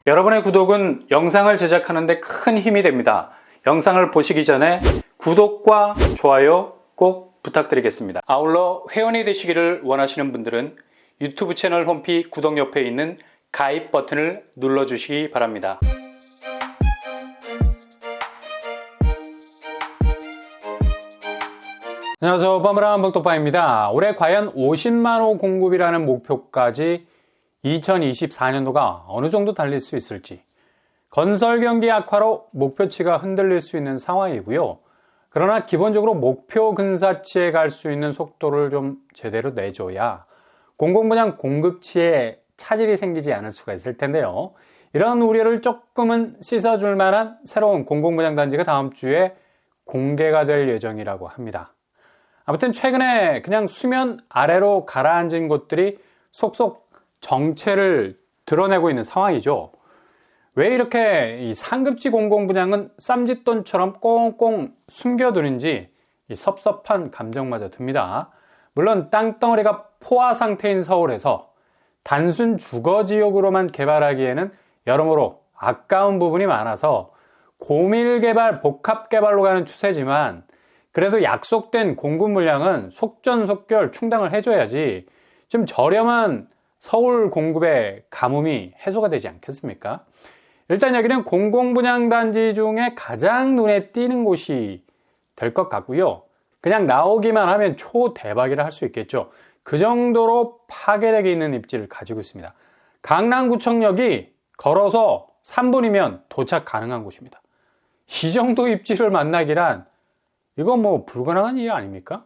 여러분의 구독은 영상을 제작하는 데 큰 힘이 됩니다. 영상을 보시기 전에 구독과 좋아요 꼭 부탁드리겠습니다. 아울러 회원이 되시기를 원하시는 분들은 유튜브 채널 홈피 구독 옆에 있는 가입 버튼을 눌러주시기 바랍니다. 안녕하세요. 버무란 복덕방입니다. 올해 과연 50만호 공급이라는 목표까지 2024년도가 어느 정도 달릴 수 있을지, 건설 경기 악화로 목표치가 흔들릴 수 있는 상황이고요. 그러나 기본적으로 목표 근사치에 갈 수 있는 속도를 좀 제대로 내줘야 공공분양 공급치에 차질이 생기지 않을 수가 있을 텐데요. 이런 우려를 조금은 씻어줄 만한 새로운 공공분양 단지가 다음 주에 공개가 될 예정이라고 합니다. 아무튼 최근에 그냥 수면 아래로 가라앉은 곳들이 속속 정체를 드러내고 있는 상황이죠. 왜 이렇게 이 상급지 공공분양은 쌈짓돈처럼 꽁꽁 숨겨두는지 이 섭섭한 감정마저 듭니다. 물론 땅덩어리가 포화 상태인 서울에서 단순 주거지역으로만 개발하기에는 여러모로 아까운 부분이 많아서 고밀개발, 복합개발로 가는 추세지만 그래도 약속된 공급 물량은 속전속결 충당을 해줘야지 좀 저렴한 서울 공급의 가뭄이 해소가 되지 않겠습니까? 일단 여기는 공공분양단지 중에 가장 눈에 띄는 곳이 될 것 같고요. 그냥 나오기만 하면 초대박이라 할 수 있겠죠. 그 정도로 파괴력이 있는 입지를 가지고 있습니다. 강남구청역이 걸어서 3분이면 도착 가능한 곳입니다. 이 정도 입지를 만나기란 이건 뭐 불가능한 일 아닙니까?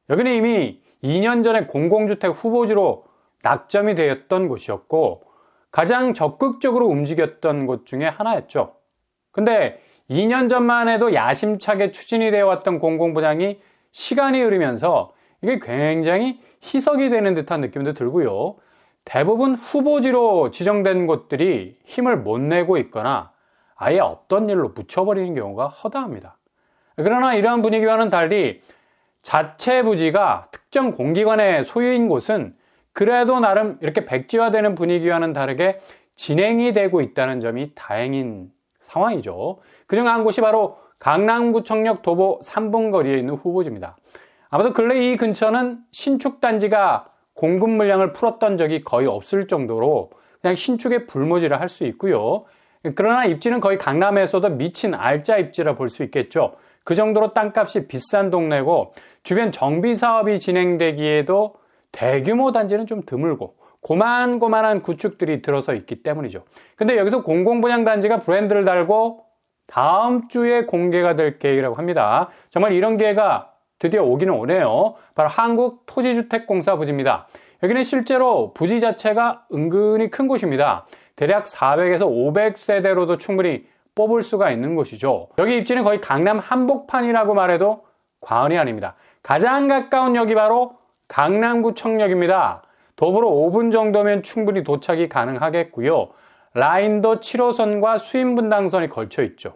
여기는 이미 2년 전에 공공주택 후보지로 낙점이 되었던 곳이었고 가장 적극적으로 움직였던 곳 중에 하나였죠. 근데 2년 전만 해도 야심차게 추진이 되어 왔던 공공분양이 시간이 흐르면서 이게 굉장히 희석이 되는 듯한 느낌도 들고요. 대부분 후보지로 지정된 곳들이 힘을 못 내고 있거나 아예 없던 일로 묻혀버리는 경우가 허다합니다. 그러나 이러한 분위기와는 달리 자체 부지가 특정 공기관의 소유인 곳은 그래도 나름 이렇게 백지화되는 분위기와는 다르게 진행이 되고 있다는 점이 다행인 상황이죠. 그중 한 곳이 바로 강남구청역 도보 3분 거리에 있는 후보지입니다. 아무튼 근래 이 근처는 신축 단지가 공급 물량을 풀었던 적이 거의 없을 정도로 그냥 신축의 불모지라 할 수 있고요. 그러나 입지는 거의 강남에서도 미친 알짜 입지라 볼 수 있겠죠. 그 정도로 땅값이 비싼 동네고 주변 정비 사업이 진행되기에도 대규모 단지는 좀 드물고 고만고만한 구축들이 들어서 있기 때문이죠. 근데 여기서 공공분양 단지가 브랜드를 달고 다음 주에 공개가 될 계획이라고 합니다. 정말 이런 기회가 드디어 오기는 오네요. 바로 한국토지주택공사 부지입니다. 여기는 실제로 부지 자체가 은근히 큰 곳입니다. 대략 400에서 500세대로도 충분히 뽑을 수가 있는 곳이죠. 여기 입지는 거의 강남 한복판이라고 말해도 과언이 아닙니다. 가장 가까운 역이 바로 강남구청역입니다. 도보로 5분 정도면 충분히 도착이 가능하겠고요. 라인도 7호선과 수인분당선이 걸쳐 있죠.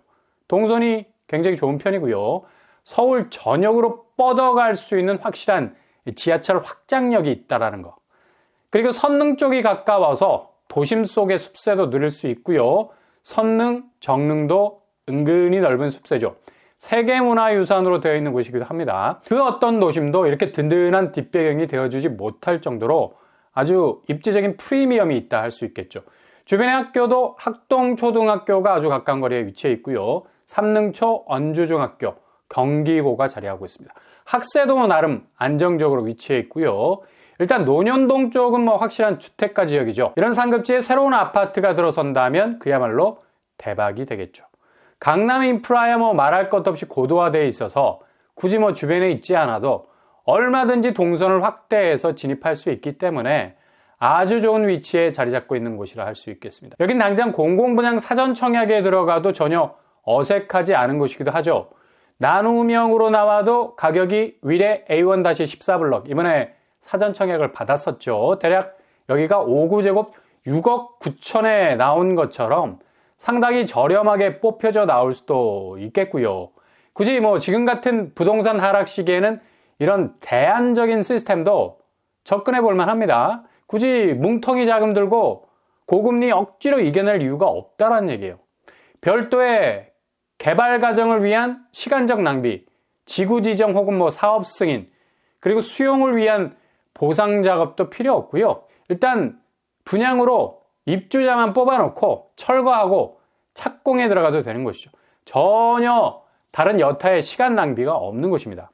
동선이 굉장히 좋은 편이고요. 서울 전역으로 뻗어갈 수 있는 확실한 지하철 확장력이 있다는 거. 그리고 선릉 쪽이 가까워서 도심 속의 숲새도 누릴 수 있고요. 선릉, 정릉도 은근히 넓은 숲새죠. 세계문화유산으로 되어 있는 곳이기도 합니다. 그 어떤 도심도 이렇게 든든한 뒷배경이 되어주지 못할 정도로 아주 입지적인 프리미엄이 있다 할 수 있겠죠. 주변의 학교도 학동초등학교가 아주 가까운 거리에 위치해 있고요. 삼릉초 언주중학교, 경기고가 자리하고 있습니다. 학세도 나름 안정적으로 위치해 있고요. 일단 논현동 쪽은 뭐 확실한 주택가 지역이죠. 이런 상급지에 새로운 아파트가 들어선다면 그야말로 대박이 되겠죠. 강남 인프라야 뭐 말할 것 없이 고도화되어 있어서 굳이 뭐 주변에 있지 않아도 얼마든지 동선을 확대해서 진입할 수 있기 때문에 아주 좋은 위치에 자리 잡고 있는 곳이라 할 수 있겠습니다. 여긴 당장 공공분양 사전 청약에 들어가도 전혀 어색하지 않은 곳이기도 하죠. 나눔형으로 나와도 가격이 위례 A1-14블럭 이번에 사전 청약을 받았었죠. 대략 여기가 5구제곱 6억 9천에 나온 것처럼 상당히 저렴하게 뽑혀져 나올 수도 있겠고요. 굳이 뭐 지금 같은 부동산 하락 시기에는 이런 대안적인 시스템도 접근해 볼 만합니다. 굳이 뭉텅이 자금 들고 고금리 억지로 이겨낼 이유가 없다라는 얘기예요. 별도의 개발 과정을 위한 시간적 낭비, 지구 지정 혹은 사업 승인, 그리고 수용을 위한 보상 작업도 필요 없고요. 일단 분양으로 입주자만 뽑아놓고 철거하고 착공에 들어가도 되는 것이죠. 전혀 다른 여타의 시간 낭비가 없는 것입니다.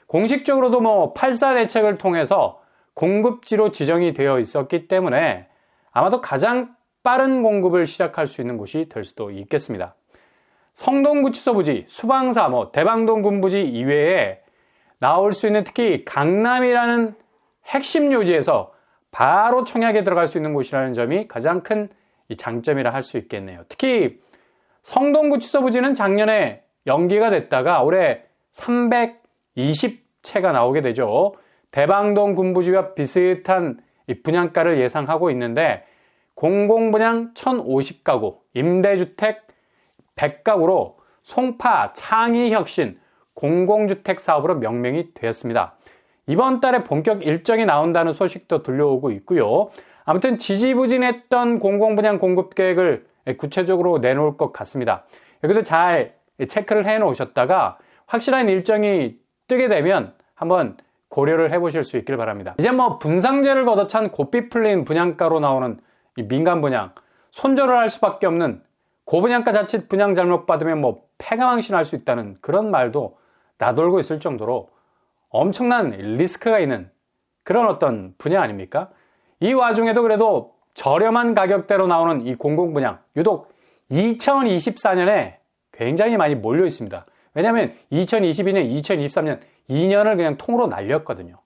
공식적으로도 8사 대책을 통해서 공급지로 지정이 되어 있었기 때문에 아마도 가장 빠른 공급을 시작할 수 있는 곳이 될 수도 있겠습니다. 성동구치소 부지, 수방사, 대방동 군부지 이외에 나올 수 있는 특히 강남이라는 핵심 요지에서 바로 청약에 들어갈 수 있는 곳이라는 점이 가장 큰 장점이라 할 수 있겠네요. 특히 성동구치소 부지는 작년에 연기가 됐다가 올해 320채가 나오게 되죠. 대방동 군부지와 비슷한 분양가를 예상하고 있는데 공공분양 1050가구, 임대주택 100가구로 송파 창의혁신 공공주택 사업으로 명명이 되었습니다. 이번 달에 본격 일정이 나온다는 소식도 들려오고 있고요. 아무튼 지지부진했던 공공분양 공급 계획을 구체적으로 내놓을 것 같습니다. 여기도 잘 체크를 해 놓으셨다가 확실한 일정이 뜨게 되면 한번 고려를 해보실 수 있길 바랍니다. 이제 분상제를 걷어찬 고삐 풀린 분양가로 나오는 이 민간 분양, 손절을 할 수밖에 없는 고분양가 자칫 분양 잘못 받으면 패가망신할 수 있다는 그런 말도 나돌고 있을 정도로 엄청난 리스크가 있는 그런 어떤 분야 아닙니까? 이 와중에도 그래도 저렴한 가격대로 나오는 이 공공분양, 유독 2024년에 굉장히 많이 몰려 있습니다. 왜냐하면 2022년, 2023년 2년을 그냥 통으로 날렸거든요.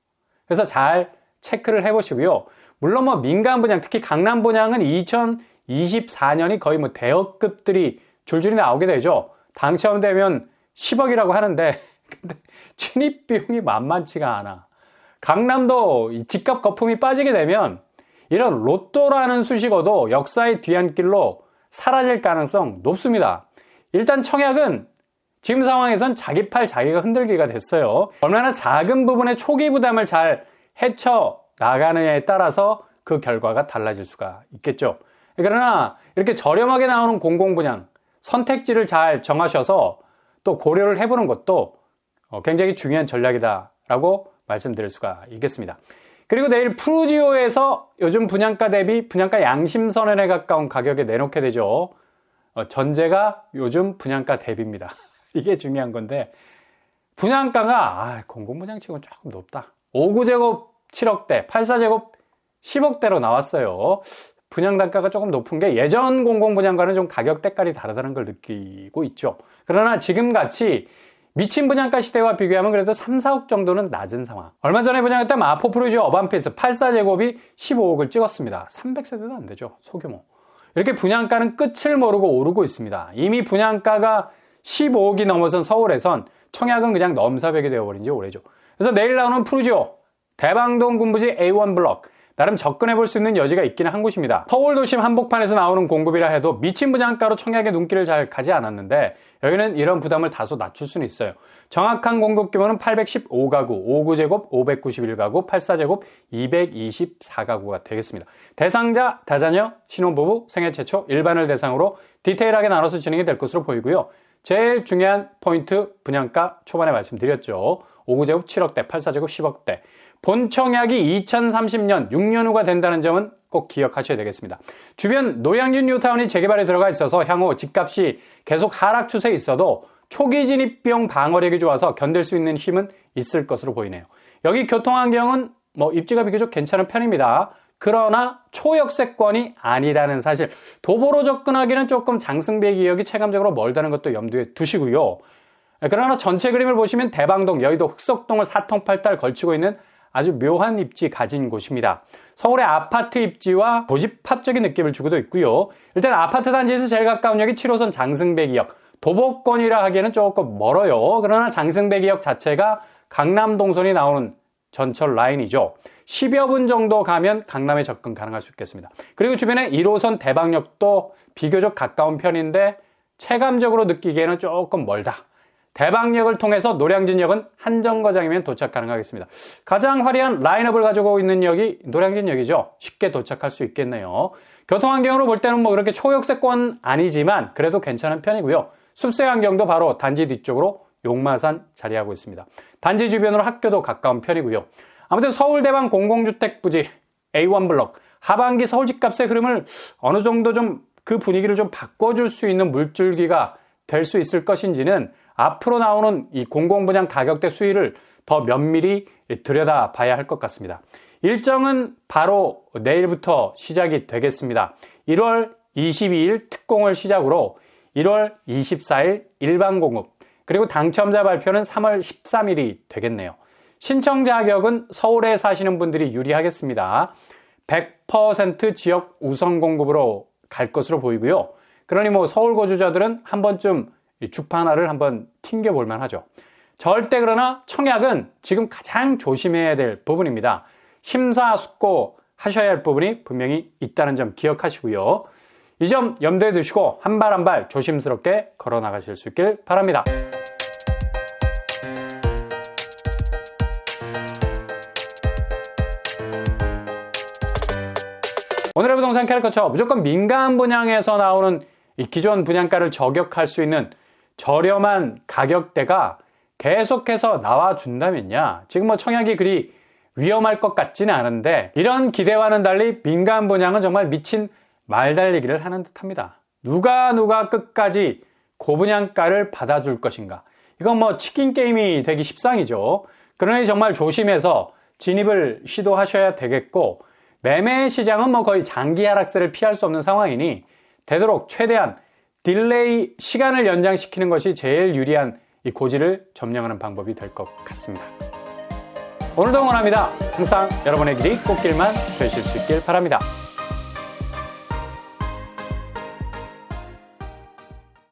그래서 잘 체크를 해보시고요. 물론 민간 분양, 특히 강남 분양은 2024년이 거의 대여급들이 줄줄이 나오게 되죠. 당첨되면 10억이라고 하는데 근데 진입 비용이 만만치가 않아. 강남도 집값 거품이 빠지게 되면 이런 로또라는 수식어도 역사의 뒤안길로 사라질 가능성 높습니다. 일단 청약은 지금 상황에선 자기 팔 자기가 흔들기가 됐어요. 얼마나 작은 부분의 초기 부담을 잘 헤쳐 나가느냐에 따라서 그 결과가 달라질 수가 있겠죠. 그러나 이렇게 저렴하게 나오는 공공분양 선택지를 잘 정하셔서 또 고려를 해보는 것도 굉장히 중요한 전략이다라고 말씀드릴 수가 있겠습니다. 그리고 내일 푸르지오에서 요즘 분양가 대비 분양가 양심선언에 가까운 가격에 내놓게 되죠. 전제가 요즘 분양가 대비입니다. 이게 중요한 건데 분양가가 공공분양치고는 조금 높다. 5구제곱 7억대, 84제곱 10억대로 나왔어요. 분양단가가 조금 높은 게 예전 공공분양과는 좀 가격대깔이 다르다는 걸 느끼고 있죠. 그러나 지금같이 미친 분양가 시대와 비교하면 그래도 3, 4억 정도는 낮은 상황. 얼마 전에 분양했던 마포 푸르지오 어반페이스 84제곱이 15억을 찍었습니다. 300세대도 안 되죠. 소규모. 이렇게 분양가는 끝을 모르고 오르고 있습니다. 이미 분양가가 15억이 넘어선 서울에선 청약은 그냥 넘사벽이 되어버린 지 오래죠. 그래서 내일 나오는 푸르지오 대방동 군부지 A1 블럭 나름 접근해볼 수 있는 여지가 있기는 한 곳입니다. 서울 도심 한복판에서 나오는 공급이라 해도 미친 분양가로 청약의 눈길을 잘 가지 않았는데 여기는 이런 부담을 다소 낮출 수는 있어요. 정확한 공급 규모는 815가구, 5구제곱 591가구, 84제곱 224가구가 되겠습니다. 대상자, 다자녀, 신혼부부, 생애 최초, 일반을 대상으로 디테일하게 나눠서 진행이 될 것으로 보이고요. 제일 중요한 포인트 분양가 초반에 말씀드렸죠. 5구제곱 7억대, 84제곱 10억대. 본 청약이 2030년 6년 후가 된다는 점은 꼭 기억하셔야 되겠습니다. 주변 노량진 뉴타운이 재개발에 들어가 있어서 향후 집값이 계속 하락 추세에 있어도 초기 진입 비용 방어력이 좋아서 견딜 수 있는 힘은 있을 것으로 보이네요. 여기 교통환경은 입지가 비교적 괜찮은 편입니다. 그러나 초역세권이 아니라는 사실, 도보로 접근하기는 조금 장승배 기역이 체감적으로 멀다는 것도 염두에 두시고요. 그러나 전체 그림을 보시면 대방동, 여의도, 흑석동을 사통팔달 걸치고 있는 아주 묘한 입지 가진 곳입니다. 서울의 아파트 입지와 도시팝적인 느낌을 주고도 있고요. 일단 아파트 단지에서 제일 가까운 역이 7호선 장승배기역, 도보권이라 하기에는 조금 멀어요. 그러나 장승배기역 자체가 강남 동선이 나오는 전철 라인이죠. 10여 분 정도 가면 강남에 접근 가능할 수 있겠습니다. 그리고 주변에 1호선 대방역도 비교적 가까운 편인데 체감적으로 느끼기에는 조금 멀다. 대방역을 통해서 노량진역은 한정거장이면 도착 가능하겠습니다. 가장 화려한 라인업을 가지고 있는 역이 노량진역이죠. 쉽게 도착할 수 있겠네요. 교통환경으로 볼 때는 뭐 그렇게 초역세권 아니지만 그래도 괜찮은 편이고요. 숲세 환경도 바로 단지 뒤쪽으로 용마산 자리하고 있습니다. 단지 주변으로 학교도 가까운 편이고요. 아무튼 서울대방 공공주택 부지 A1 블록 하반기 서울 집값의 흐름을 어느 정도 좀 그 분위기를 좀 바꿔줄 수 있는 물줄기가 될 수 있을 것인지는 앞으로 나오는 이 공공분양 가격대 수위를 더 면밀히 들여다봐야 할 것 같습니다. 일정은 바로 내일부터 시작이 되겠습니다. 1월 22일 특공을 시작으로 1월 24일 일반 공급, 그리고 당첨자 발표는 3월 13일이 되겠네요. 신청 자격은 서울에 사시는 분들이 유리하겠습니다. 100% 지역 우선 공급으로 갈 것으로 보이고요. 그러니 뭐 서울 거주자들은 한 번쯤 주파나를 한번 튕겨볼 만하죠. 절대 그러나 청약은 지금 가장 조심해야 될 부분입니다. 심사숙고하셔야 할 부분이 분명히 있다는 점 기억하시고요. 이 점 염두에 두시고 한 발 한 발 조심스럽게 걸어 나가실 수 있길 바랍니다. 오늘의 부동산 캐릭터처 무조건 민간 분양에서 나오는 이 기존 분양가를 저격할 수 있는 저렴한 가격대가 계속해서 나와준다면야 지금 뭐 청약이 그리 위험할 것 같지는 않은데 이런 기대와는 달리 민간 분양은 정말 미친 말달리기를 하는 듯합니다. 누가 끝까지 고분양가를 받아줄 것인가, 이건 뭐 치킨 게임이 되기 십상이죠. 그러니 정말 조심해서 진입을 시도하셔야 되겠고, 매매 시장은 뭐 거의 장기 하락세를 피할 수 없는 상황이니 되도록 최대한 딜레이 시간을 연장시키는 것이 제일 유리한 이 고지를 점령하는 방법이 될 것 같습니다. 오늘도 응원합니다. 항상 여러분의 길이 꽃길만 되실 수 있길 바랍니다.